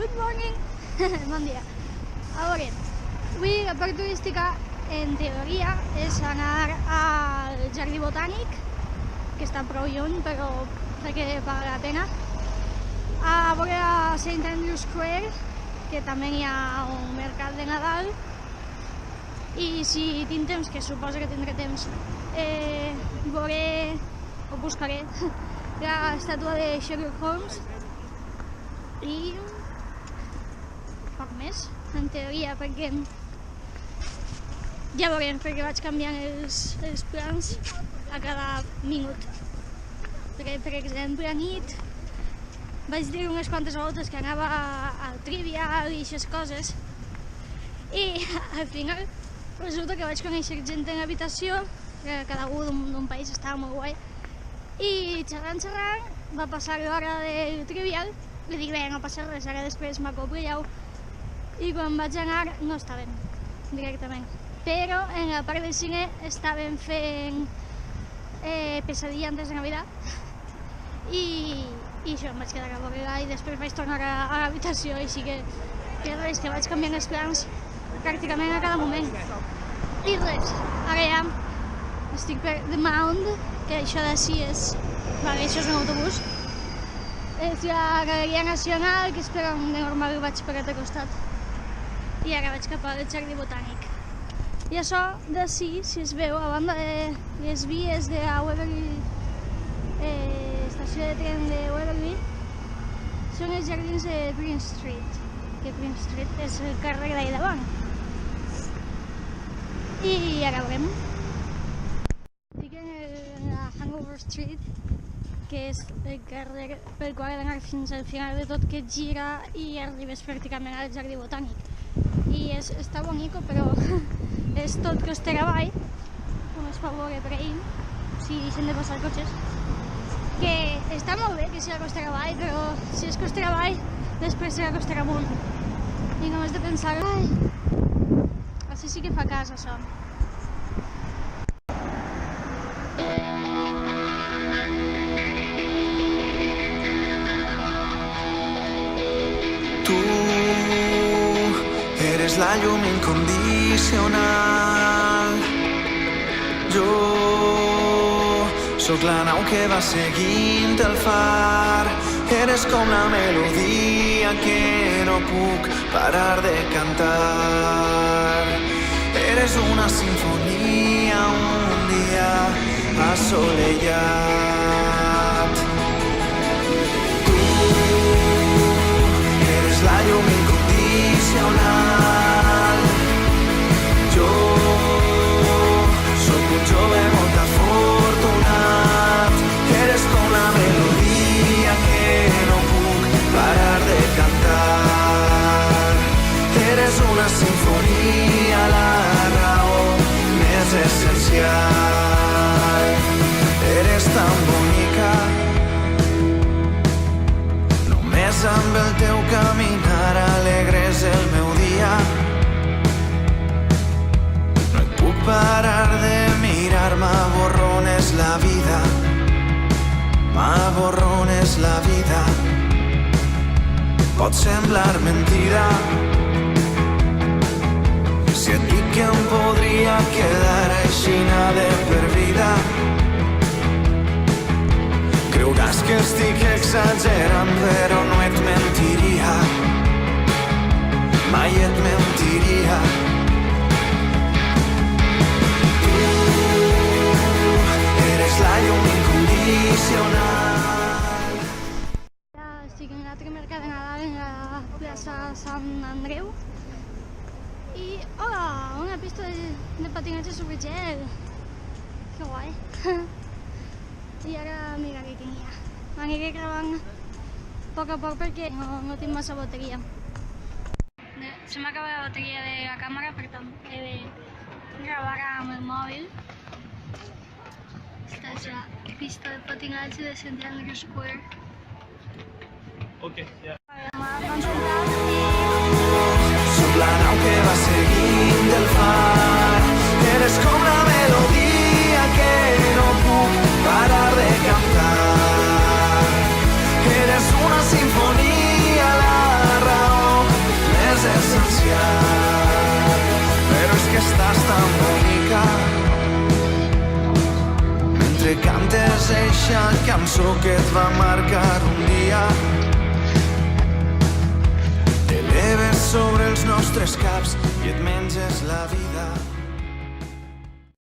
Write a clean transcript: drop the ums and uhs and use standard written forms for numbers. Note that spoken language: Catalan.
Good morning! Bon dia. A veure, avui la part turística, en teoria, és anar al Jardí Botànic, que està prou lluny, però crec que val la pena. A veure a St. Andrew Square, que també hi ha un mercat de Nadal. I si tinc temps, que suposo que tindré temps, veuré o buscaré l'estàtua de Sherlock Holmes i poc més, en teoria, perquè ja veurem, perquè vaig canviant els plans a cada minut. Perquè, per exemple, a nit vaig dir unes quantes voltes que anava al Trivial i aquestes coses, i al final resulta que vaig conèixer gent en l'habitació, cada un d'un país, estava molt guai, i xerrant va passar l'hora del Trivial. Li dic, bé, no passa res, ara després m'acompanyeu. I quan vaig anar no estaven directament, però en la part del cine estaven fent Pesadilla antes de Navidad, i això, em vaig quedar a veure-la i després vaig tornar a l'habitació, i sí que res, que vaig canviant els plans pràcticament a cada moment. I res, ara ja estic per The Mound, que això d'ací és... Vale, això és un autobús. És la Galeria Nacional, que espera de normal vaig per al costat. I ara vaig cap al Jardí Botànic. I això d'ací, si es veu, a banda de les vies de la Waverly, estació de tren de Waverly, són els jardins de Prince Street, que Prince Street és el carrer d'ahí davant. I ara veurem. Estic en la Hanover Street, que és el carrer pel qual he d'anar fins al final de tot, que gira i arribes pràcticament al Jardí Botànic. I està bonico, però és tot costera avall, com es fa veure per ahí, si deixen de passar cotxes. Que està molt bé que sigui costera avall, però si és costera avall, després serà costera amunt. I només de pensar, ai, així sí que fa cas, això. Tu eres la llum incondicional. Jo sóc la nau que va seguint el far. Eres com la melodia que no puc parar de cantar. Eres una sinfonia, un dia assolellat. Tu eres la llum incondicional. Jo sóc un jove molt afortunat. Eres com la melodia que no puc parar de cantar. Eres una sinfonia, la raó més essencial. Eres tan bonica, només amb el teu caminar alegres el meu dia. No et puc parar de mirar, m'aborrones la vida. M'aborrones la vida. Pot semblar mentida si et dic que em podria quedar aixina de per vida. Creuràs que estic exagerant, però no et mentiria. Mai et mentiria. Tu eres la llum incondicional. Estic en l'altre mercat de Nadal, en la plaça Sant Andreu. I, hola, una pista de patinatge sobre gel. Que guai. I ara mira què hi ha. M'aniré gravant a poc perquè no tinc massa bateria. Se m'acaba la bateria de la càmera, per tant he de gravar amb el mòbil. Esta és la pista de patinatge de St. Andrew Square. Ok, ja. Sóc la nau que va seguint el far. Eres com la melodia que no puc parar de cantar. Eres una sinfonia, la raó mateixa cançó que et va marcar un dia. T'eleves sobre els nostres caps i et menges la vida.